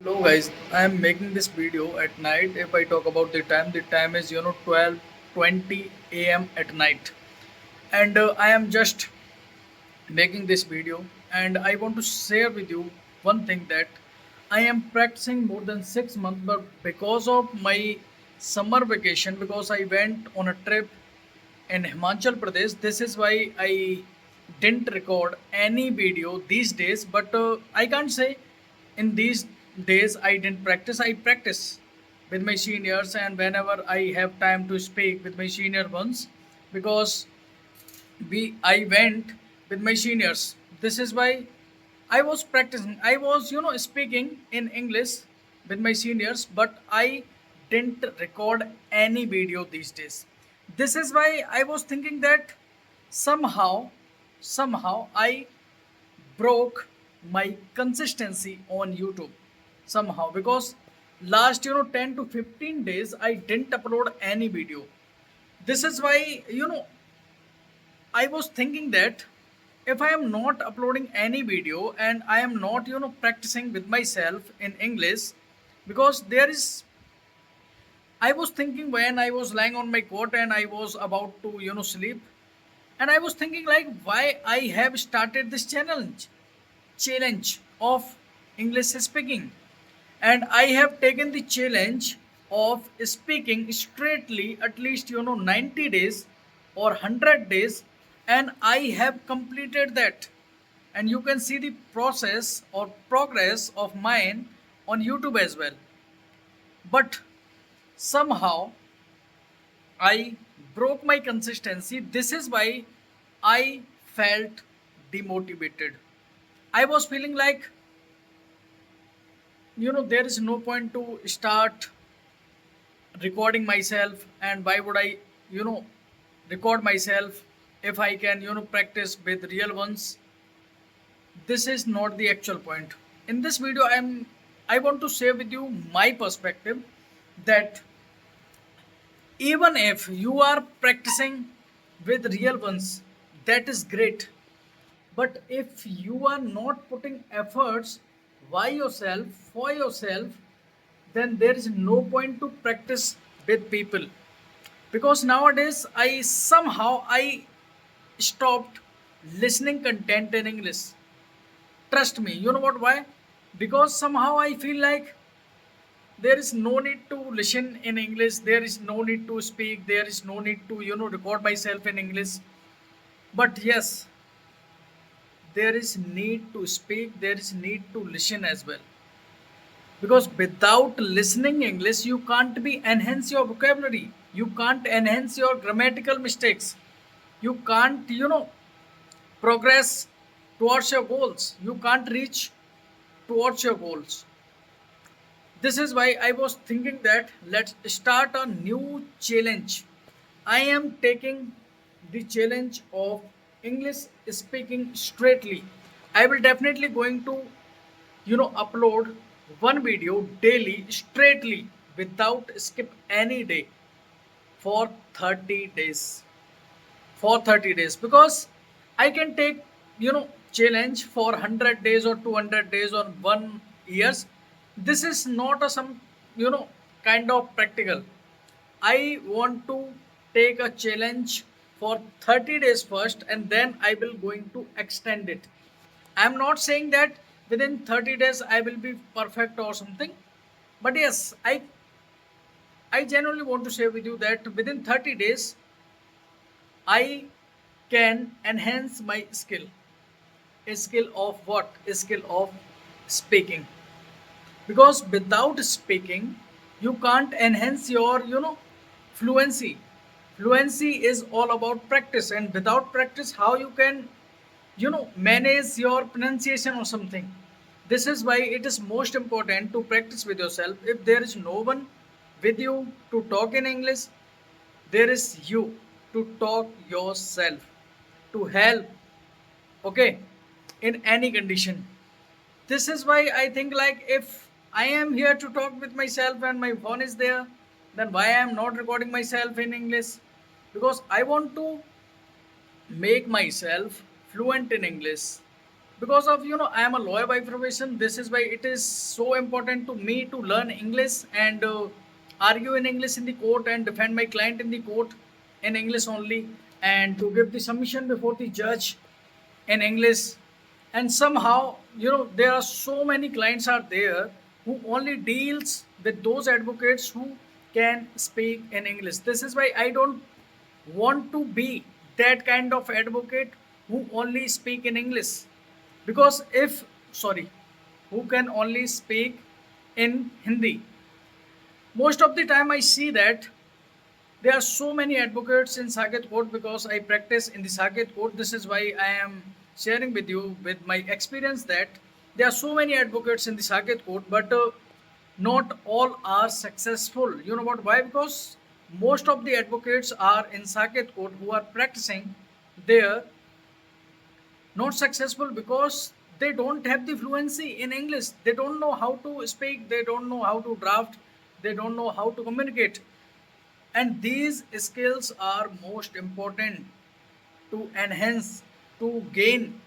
Hello guys, I am making this video at night. If I talk about the time is 12:20 a.m. at night, and I am just making this video, and I want to share with you one thing that I am practicing more than 6 months, but because of my summer vacation, because I went on a trip in Himachal Pradesh. This is why I didn't record any video these days. But I can't say in these days I didn't practice. I practice with my seniors, and whenever I have time to speak with my senior ones, because I went with my seniors. This is why I was practicing. I was speaking in English with my seniors, but I didn't record any video these days. This is why I was thinking that somehow I broke my consistency on YouTube somehow, because last 10 to 15 days I didn't upload any video. This is why I was thinking that if I am not uploading any video and I am not practicing with myself in English, because there is, I was thinking when I was lying on my cot and I was about to sleep, and I was thinking like why I have started this challenge of English speaking, and I have taken the challenge of speaking straightly at least 90 days or 100 days, and I have completed that. And you can see the process or progress of mine on YouTube as well. But somehow I broke my consistency. This is why I felt demotivated. I was feeling like there is no point to start recording myself, and why would I you know record myself if I can practice with real ones. This is not the actual point. In this video I want to share with you my perspective that even if you are practicing with real ones, that is great. But if you are not putting efforts by yourself for yourself, then there is no point to practice with people. Because nowadays I stopped listening content in English. Trust me, you know what, why? Because somehow I feel like there is no need to listen in English, there is no need to speak, there is no need to record myself in English. But yes, there is need to speak, there is need to listen as well. Because without listening English, you can't be enhance your vocabulary, you can't enhance your grammatical mistakes, you can't progress towards your goals, you can't reach towards your goals. This is why I was thinking that let's start a new challenge. I am taking the challenge of English speaking straightly. I will definitely going to upload one video daily straightly without skip any day for 30 days. For 30 days, because I can take challenge for 100 days or 200 days or 1 years. This is not a some kind of practical. I want to take a challenge for 30 days first, and then I will going to extend it. I'm not saying that within 30 days I will be perfect or something, but yes, I genuinely want to share with you that within 30 days I can enhance my skill. A skill of what? A skill of speaking. Because without speaking, you can't enhance your, fluency. Fluency is all about practice, and without practice, how you can, manage your pronunciation or something. This is why it is most important to practice with yourself. If there is no one with you to talk in English, there is you to talk yourself, to help, okay, in any condition. This is why I think like if I am here to talk with myself and my phone is there, then why I am not recording myself in English? Because I want to make myself fluent in English. because of I am a lawyer by profession. This is why it is so important to me to learn English and argue in English in the court and defend my client in the court in English only, and to give the submission before the judge in English. And somehow there are so many clients are there who only deals with those advocates who can speak in English. This is why I don't want to be that kind of advocate who only speak in English. Because if sorry, who can only speak in Hindi. Most of the time I see that there are so many advocates in Saket Court because I practice in the Saket Court. This is why I am sharing with you with my experience that there are so many advocates in the Saket Court, but not all are successful. You know what? Why? Because most of the advocates are in Saket Court who are practicing there not successful because they don't have the fluency in English. They don't know how to speak. They don't know how to draft. They don't know how to communicate. And these skills are most important to enhance, to gain,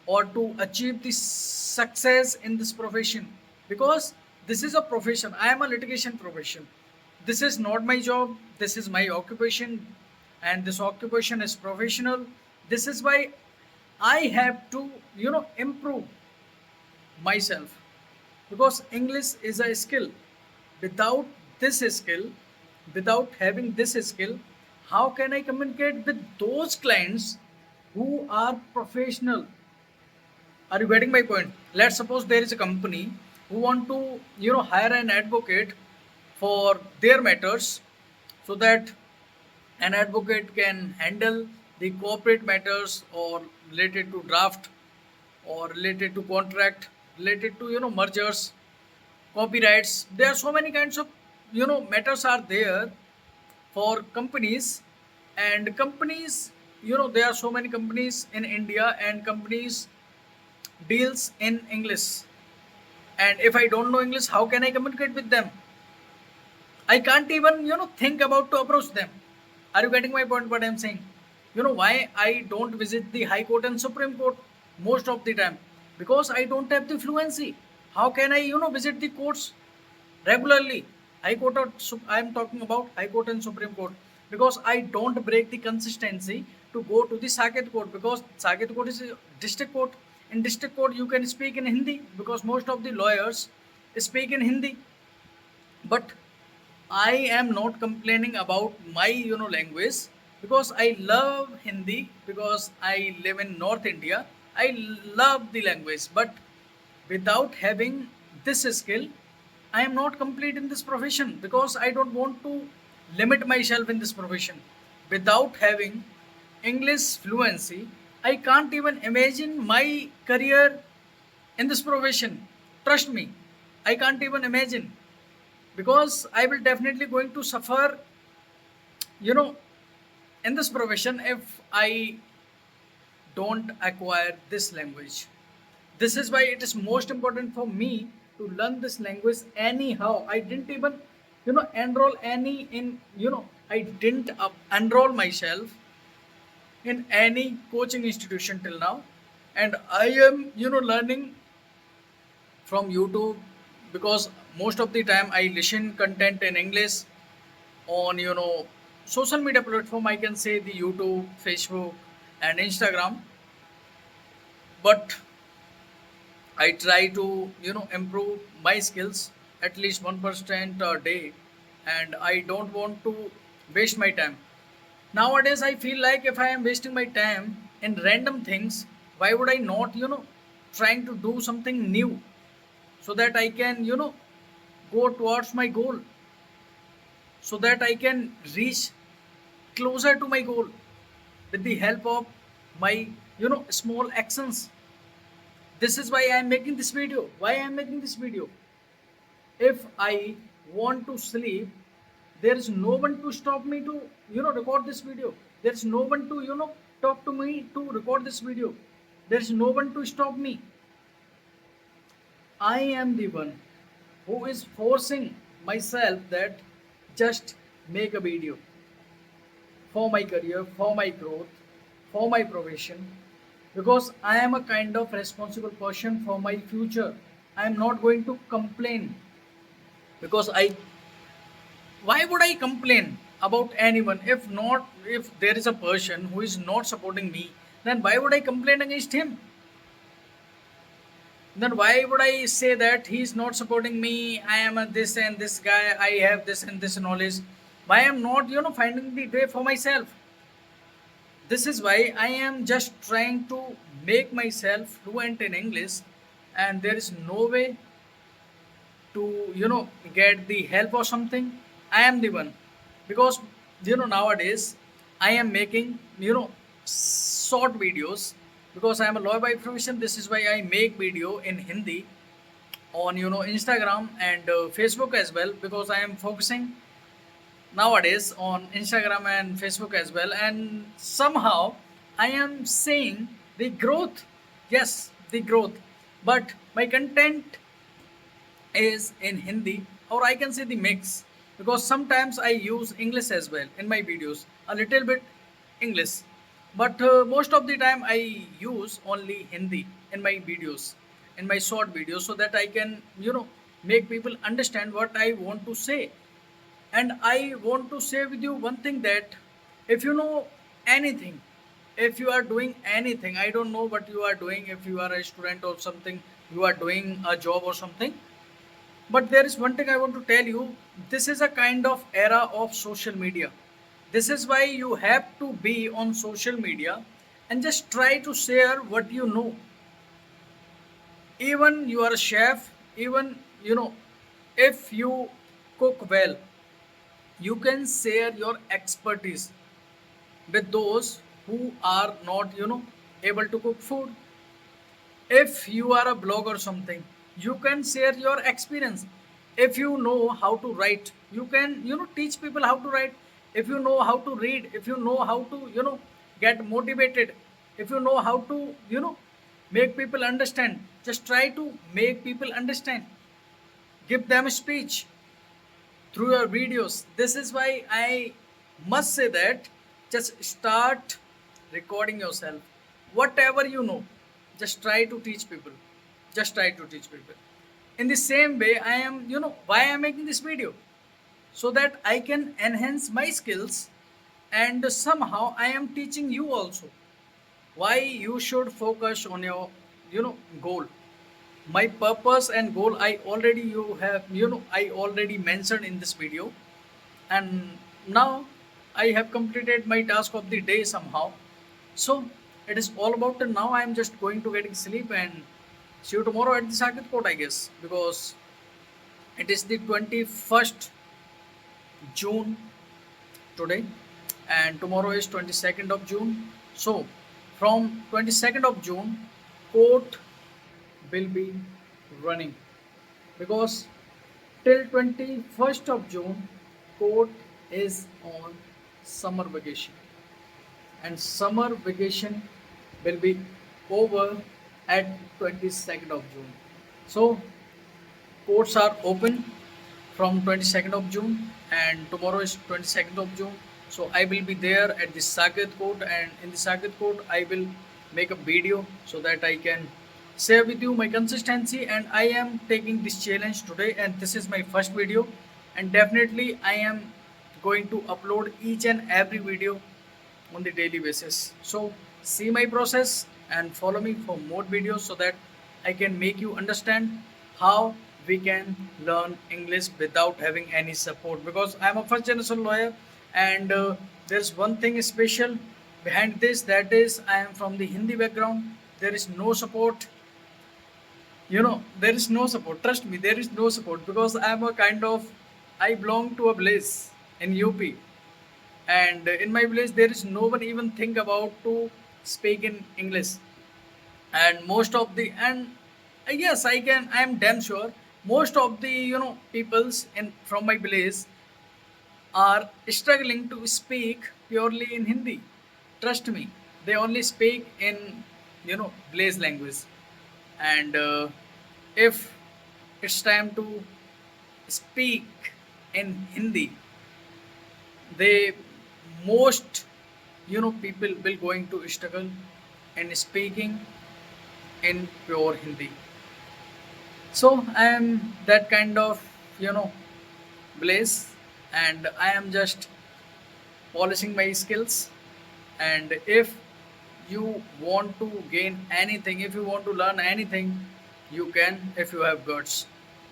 or to achieve the success in this profession. Because this is a profession. I am a litigation profession. This is not my job. This is my occupation, and this occupation is professional. This is why I have to improve myself, because English is a skill. Without this skill, without having this skill, how can I communicate with those clients who are professional? Are you getting my point? Let's suppose there is a company who want to hire an advocate for their matters, so that an advocate can handle the corporate matters or related to draft or related to contract, related to mergers, copyrights. There are so many kinds of matters are there for companies. And companies, there are so many companies in India, and companies deals in English. And if I don't know English, how can I communicate with them? I can't even think about to approach them. Are you getting my point? What I'm saying? Why I don't visit the High Court and Supreme Court most of the time? Because I don't have the fluency. How can I visit the courts regularly? High Court or I am talking about High Court and Supreme Court, because I don't break the consistency to go to the Saket Court, because Saket Court is a district court. In district court you can speak in Hindi because most of the lawyers speak in Hindi. But I am not complaining about my language, because I love Hindi, because I live in North India. I love the language, but without having this skill, I am not complete in this profession, because I don't want to limit myself in this profession. Without having English fluency, I can't even imagine my career in this profession. Trust me, I can't even imagine, because I will definitely going to suffer, you know, in this profession if I don't acquire this language. This is why it is most important for me to learn this language anyhow. I didn't even, enroll any in, I didn't enroll myself in any coaching institution till now, and I am, learning from YouTube, because most of the time I listen content in English on social media platform. I can say the YouTube, Facebook, and Instagram. But I try to improve my skills at least 1% a day, and I don't want to waste my time. Nowadays, I feel like if I am wasting my time in random things, why would I not trying to do something new, so that I can go towards my goal, so that I can reach closer to my goal with the help of my small actions. This is why I am making this video. Why I am making this video? If I want to sleep, there is no one to stop me to record this video. There is no one to talk to me to record this video. There is no one to stop me. I am the one who is forcing myself that just make a video for my career, for my growth, for my profession. because I am a kind of responsible person for my future. I am not going to complain because I why would I complain about anyone if there is a person who is not supporting me, then why would I complain against him? Then why would I say that he's not supporting me? I am a this and this guy, I have this and this knowledge. Why am not, finding the way for myself? This is why I am just trying to make myself fluent in English, and there is no way to get the help or something. I am the one, because nowadays I am making short videos, because I am a lawyer by profession. This is why I make video in Hindi on Instagram and Facebook as well, because I am focusing nowadays on Instagram and Facebook as well, and somehow I am seeing the growth. Yes, the growth, but my content is in Hindi, or I can say the mix, because sometimes I use English as well in my videos, a little bit English, but most of the time I use only Hindi in my videos, in my short videos, so that I can make people understand what I want to say. And I want to say with you one thing, that if you know anything, if you are doing anything, I don't know what you are doing, if you are a student or something, you are doing a job or something, but there is one thing I want to tell you. This is a kind of era of social media. This is why you have to be on social media and just try to share what you know. Even you are a chef, even if you cook well, you can share your expertise with those who are not able to cook food. If you are a blog or something, you can share your experience. If you know how to write, you can teach people how to write. If you know how to read, if you know how to get motivated, if you know how to make people understand, just try to make people understand. Give them a speech through your videos. This is why I must say that just start recording yourself. Whatever you know, just try to teach people. Just try to teach people. In the same way, I am, why I am making this video? So that I can enhance my skills, and somehow I am teaching you also why you should focus on your, goal. My purpose and goal, I already mentioned in this video, and now I have completed my task of the day somehow. So it is all about the now. I am just going to getting sleep, and see you tomorrow at the Saket Court, I guess, because it is the 21st June today, and tomorrow is 22nd of June. So from 22nd of June, court will be running, because till 21st of June, court is on summer vacation, and summer vacation will be over at 22nd of June. So courts are open from 22nd of June, and tomorrow is 22nd of June. So I will be there at the Saket Court, and in the Saket Court I will make a video so that I can share with you my consistency. And I am taking this challenge today, and this is my first video, and definitely I am going to upload each and every video on the daily basis. So see my process and follow me for more videos, so that I can make you understand how we can learn English without having any support, because I'm a first generation lawyer, and there's one thing special behind this, that is I am from the Hindi background. There is no support, there is no support, trust me, there is no support, because I'm a kind of, I belong to a village in UP, and in my village there is no one even think about to speak in English. And most of the, and yes, I am damn sure most of the peoples in from my village are struggling to speak purely in Hindi. Trust me, they only speak in village language. And if it's time to speak in Hindi, they most people will going to struggle. in speaking in pure Hindi. So I am that kind of, you know, Blaze, and I am just polishing my skills. And if you want to gain anything, if you want to learn anything, you can if you have guts.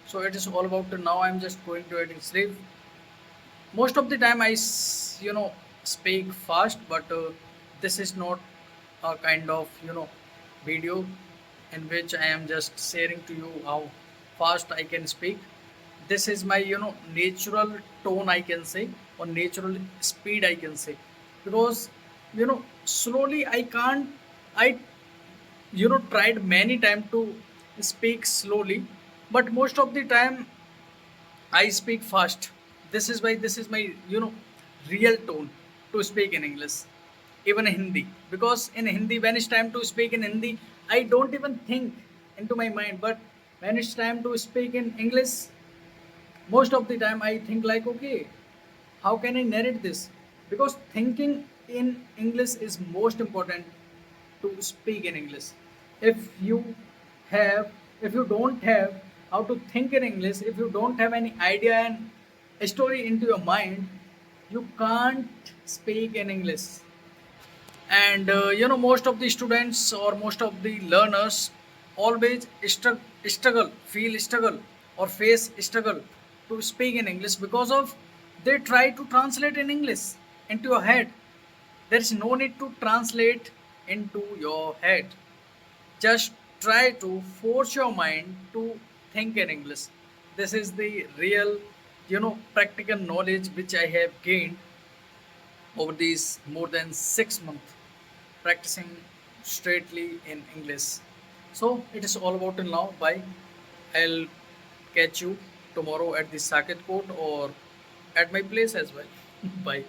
So it is all about now. I'm just going to it sleep. Most of the time speak fast, but this is not a kind of video in which I am just sharing to you how fast I can speak. This is my natural tone, I can say, or natural speed, I can say, because slowly I can't. I tried many times to speak slowly, but most of the time I speak fast. This is why this is my real tone to speak in English, even Hindi. Because in Hindi, when it's time to speak in Hindi, I don't even think into my mind. But when it's time to speak in English, most of the time I think like, okay, how can I narrate this? Because thinking in English is most important to speak in English. If you if you don't have how to think in English, if you don't have any idea and a story into your mind, you can't speak in English. And most of the students or most of the learners always struggle or face struggle to speak in English because of they try to translate in English into your head. There is no need to translate into your head. Just try to force your mind to think in English. This is the real practical knowledge which I have gained over these more than 6 months practicing straightly in English. So it is all about till now. Bye. I'll catch you tomorrow at the Saket Court or at my place as well. Bye.